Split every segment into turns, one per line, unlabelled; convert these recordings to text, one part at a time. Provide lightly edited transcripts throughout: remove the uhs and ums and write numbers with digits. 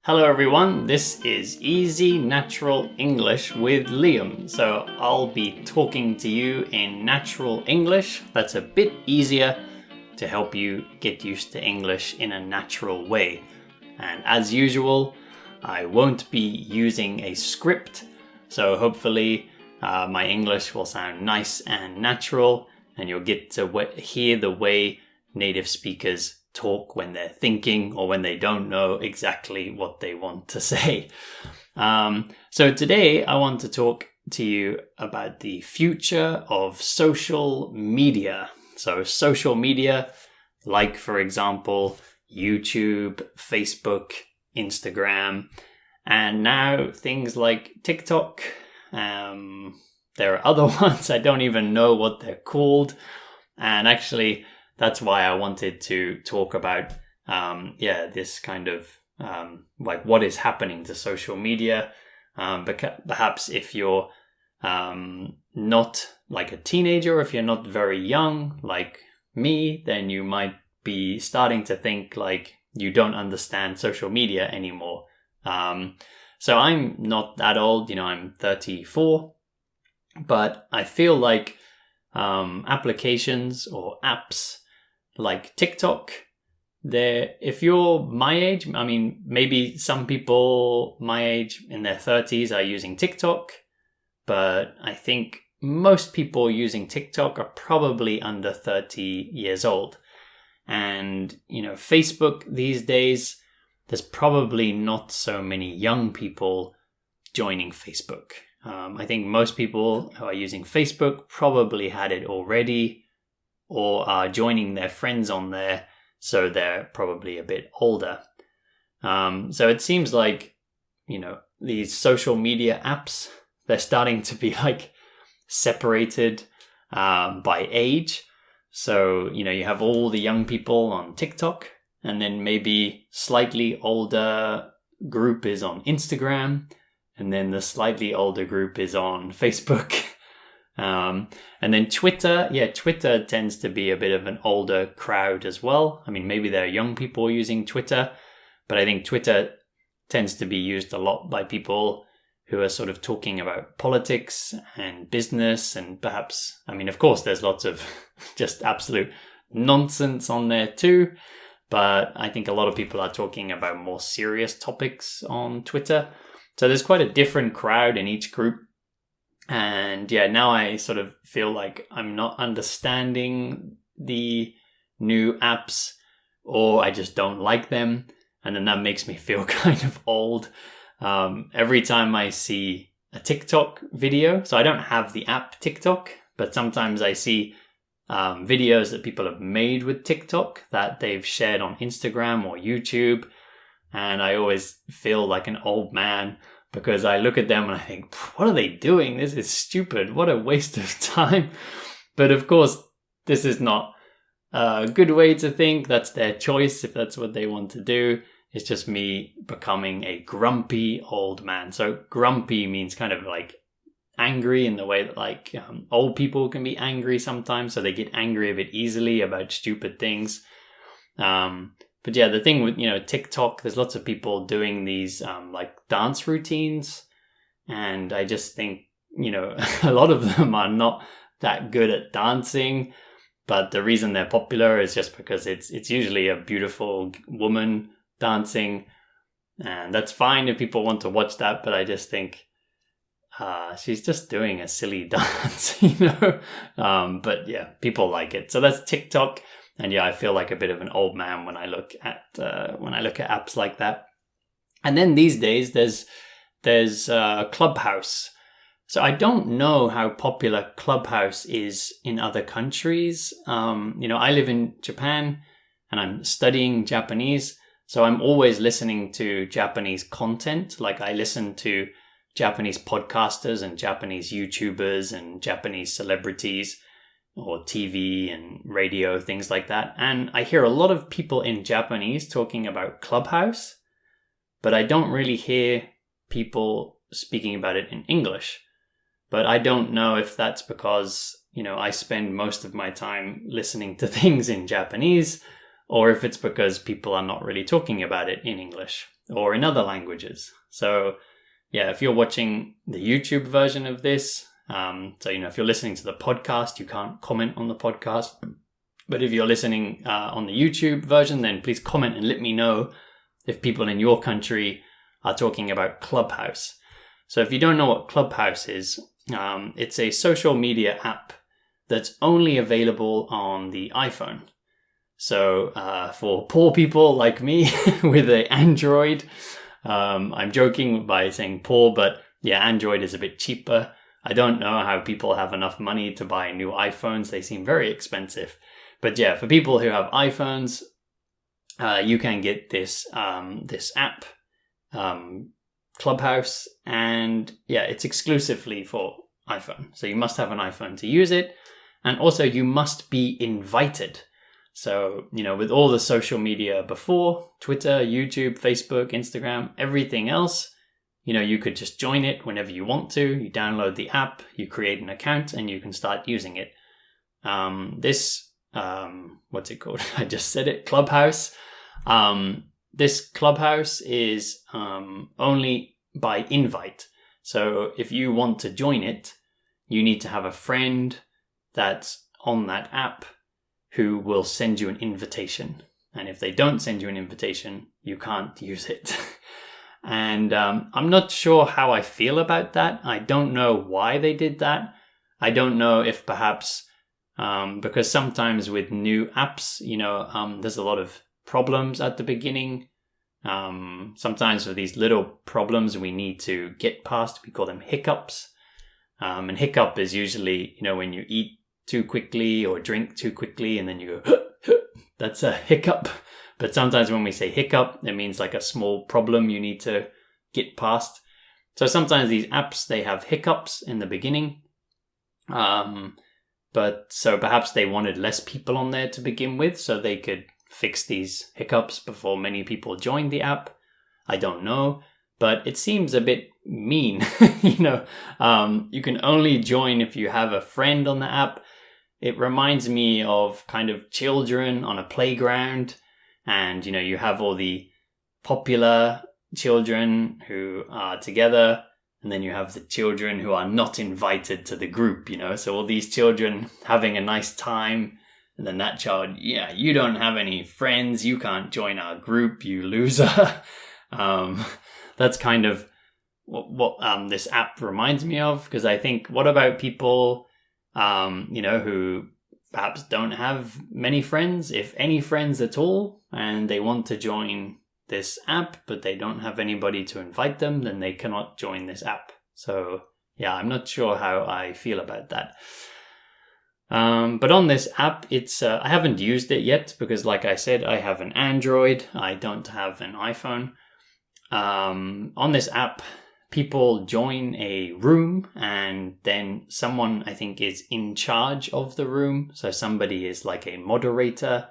Hello everyone, this is Easy Natural English with Liam. So I'll be talking to you in natural English that's a bit easier to help you get used to English in a natural way. And as usual, I won't be using a script, so hopefully my English will sound nice and natural and you'll get to hear the way native speakers talk when they're thinking or when they don't know exactly what they want to say. So today I want to talk to you about the future of social media. So social media, like for example, YouTube, Facebook, Instagram, and now things like TikTok. There are other ones, I don't even know what they're called. And actually, that's why I wanted to talk about, this kind of, like what is happening to social media. Perhaps if you're not like a teenager, or if you're not very young, like me, then you might be starting to think like you don't understand social media anymore. So I'm not that old, I'm 34, but I feel like applications or apps like TikTok, if you're my age, maybe some people my age in their 30s are using TikTok, but I think most people using TikTok are probably under 30 years old. And, Facebook these days, there's probably not so many young people joining Facebook. I think most people who are using Facebook probably had it already or are joining their friends on there, so they're probably a bit older. So it seems like, these social media apps, they're starting to be like separated by age. So, you have all the young people on TikTok, and then maybe slightly older group is on Instagram, and then the slightly older group is on Facebook. And then Twitter, Twitter tends to be a bit of an older crowd as well. Maybe there are young people using Twitter, but I think Twitter tends to be used a lot by people who are sort of talking about politics and business, and perhaps, of course, there's lots of just absolute nonsense on there too. But I think a lot of people are talking about more serious topics on Twitter. So there's quite a different crowd in each group. And now I sort of feel like I'm not understanding the new apps, or I just don't like them. And then that makes me feel kind of old. Every time I see a TikTok video, so I don't have the app TikTok, but sometimes I see videos that people have made with TikTok that they've shared on Instagram or YouTube. And I always feel like an old man, because I look at them and I think, what are they doing? This is stupid. What a waste of time. But of course, this is not a good way to think. That's their choice if that's what they want to do. It's just me becoming a grumpy old man. So grumpy means kind of like angry in the way that like old people can be angry sometimes. So they get angry a bit easily about stupid things. But the thing with, TikTok, there's lots of people doing these like dance routines. And I just think, a lot of them are not that good at dancing. But the reason they're popular is just because it's usually a beautiful woman dancing. And that's fine if people want to watch that. But I just think she's just doing a silly dance, But people like it. So that's TikTok. And I feel like a bit of an old man when I look at apps like that. And then these days there's Clubhouse. So I don't know how popular Clubhouse is in other countries. I live in Japan and I'm studying Japanese, so I'm always listening to Japanese content. Like I listen to Japanese podcasters and Japanese YouTubers and Japanese celebrities, or TV and radio, things like that. And I hear a lot of people in Japanese talking about Clubhouse, but I don't really hear people speaking about it in English. But I don't know if that's because, I spend most of my time listening to things in Japanese, or if it's because people are not really talking about it in English. or in other languages. So yeah, if you're watching the YouTube version of this, so, if you're listening to the podcast, you can't comment on the podcast. But if you're listening on the YouTube version, then please comment and let me know if people in your country are talking about Clubhouse. So if you don't know what Clubhouse is, it's a social media app that's only available on the iPhone. So for poor people like me with an Android, I'm joking by saying poor, but yeah, Android is a bit cheaper. I don't know how people have enough money to buy new iPhones. They seem very expensive. But yeah, for people who have iPhones, you can get this app, Clubhouse, and yeah, it's exclusively for iPhone. So you must have an iPhone to use it. And also you must be invited. So, with all the social media before, Twitter, YouTube, Facebook, Instagram, everything else, you could just join it whenever you want to. You download the app, you create an account, and you can start using it. What's it called? I just said it, Clubhouse. This Clubhouse is only by invite. So if you want to join it, you need to have a friend that's on that app who will send you an invitation. And if they don't send you an invitation, you can't use it. And I'm not sure how I feel about that. I don't know why they did that. I don't know if perhaps because sometimes with new apps, there's a lot of problems at the beginning. Sometimes for these little problems we need to get past, we call them hiccups. And hiccup is usually, when you eat too quickly or drink too quickly and then you go, that's a hiccup. But sometimes when we say hiccup, it means like a small problem you need to get past. So sometimes these apps, they have hiccups in the beginning. But so perhaps they wanted less people on there to begin with so they could fix these hiccups before many people joined the app. I don't know, but it seems a bit mean. You can only join if you have a friend on the app. It reminds me of kind of children on a playground, and you have all the popular children who are together, and then you have the children who are not invited to the group, so all these children having a nice time, and then that child, yeah, you don't have any friends, you can't join our group, you loser. That's kind of what this app reminds me of, because I think, what about people who perhaps don't have many friends, if any friends at all, and they want to join this app, but they don't have anybody to invite them, then they cannot join this app. So yeah, I'm not sure how I feel about that. But on this app, it's I haven't used it yet because, like I said, I have an Android. I don't have an iPhone. On this app, people join a room and then someone, I think, is in charge of the room. So somebody is like a moderator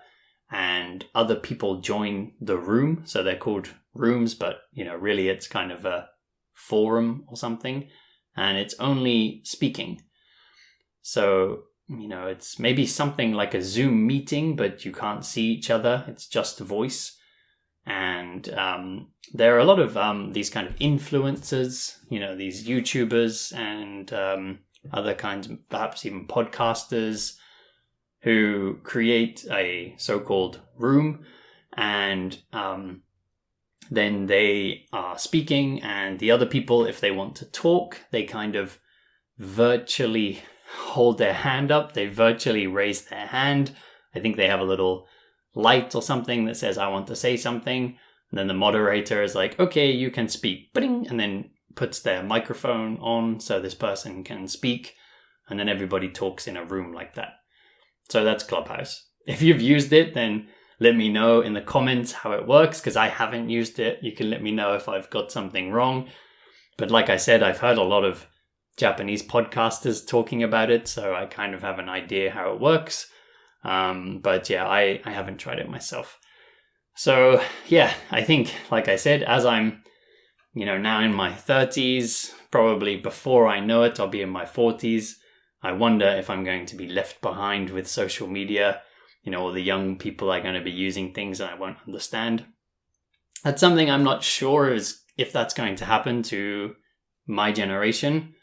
and other people join the room. So they're called rooms, but really it's kind of a forum or something, and it's only speaking. So, it's maybe something like a Zoom meeting, but you can't see each other. It's just voice. And there are a lot of these kind of influencers, these YouTubers and other kinds, perhaps even podcasters, who create a so-called room, and then they are speaking, and the other people, if they want to talk, they kind of virtually hold their hand up. They virtually raise their hand. I think they have a little light or something that says, I want to say something. And then the moderator is like, okay, you can speak. Ba-ding! And then puts their microphone on so this person can speak. And then everybody talks in a room like that. So that's Clubhouse. If you've used it, then let me know in the comments how it works, because I haven't used it. You can let me know if I've got something wrong. But like I said, I've heard a lot of Japanese podcasters talking about it, so I kind of have an idea how it works. But yeah, I haven't tried it myself. So yeah, I think, like I said, as I'm, now in my 30s, probably before I know it, I'll be in my 40s. I wonder if I'm going to be left behind with social media. All the young people are going to be using things that I won't understand. That's something I'm not sure if that's going to happen to my generation,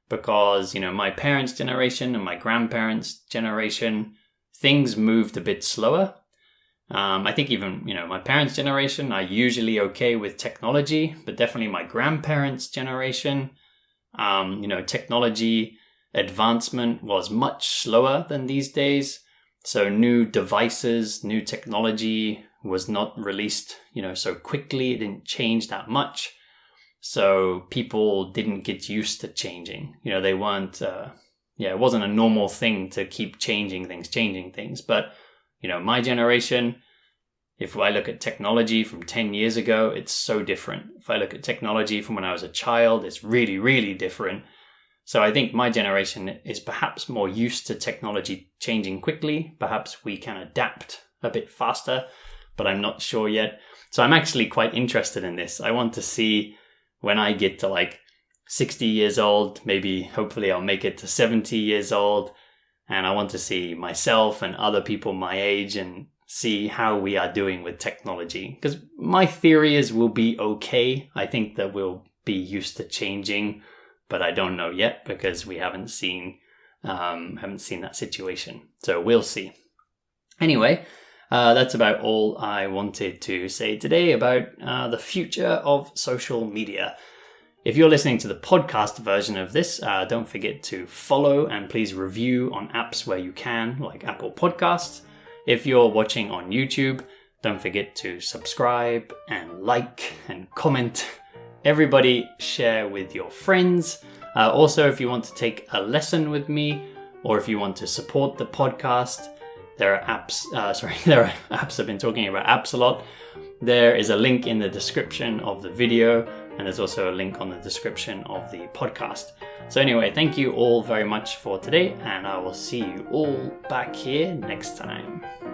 because, my parents' generation and my grandparents' generation, things moved a bit slower. I think even, my parents' generation are usually okay with technology, but definitely my grandparents' generation, technology advancement was much slower than these days. So new devices, new technology was not released, so quickly. It didn't change that much. So people didn't get used to changing. They weren't, it wasn't a normal thing to keep changing things. But, my generation, if I look at technology from 10 years ago, it's so different. If I look at technology from when I was a child, it's really, really different. So I think my generation is perhaps more used to technology changing quickly. Perhaps we can adapt a bit faster, but I'm not sure yet. So I'm actually quite interested in this. I want to see when I get to like 60 years old, maybe hopefully I'll make it to 70 years old. And I want to see myself and other people my age and see how we are doing with technology. Because my theory is we'll be okay. I think that we'll be used to changing, but I don't know yet because we haven't seen that situation. So we'll see. Anyway, that's about all I wanted to say today about the future of social media. If you're listening to the podcast version of this, don't forget to follow and please review on apps where you can, like Apple Podcasts. If you're watching on YouTube, don't forget to subscribe and like and comment. Everybody share with your friends. Also, if you want to take a lesson with me, or if you want to support the podcast, there are apps. There are apps. I've been talking about apps a lot. There is a link in the description of the video, and there's also a link on the description of the podcast. So anyway, thank you all very much for today, and I will see you all back here next time.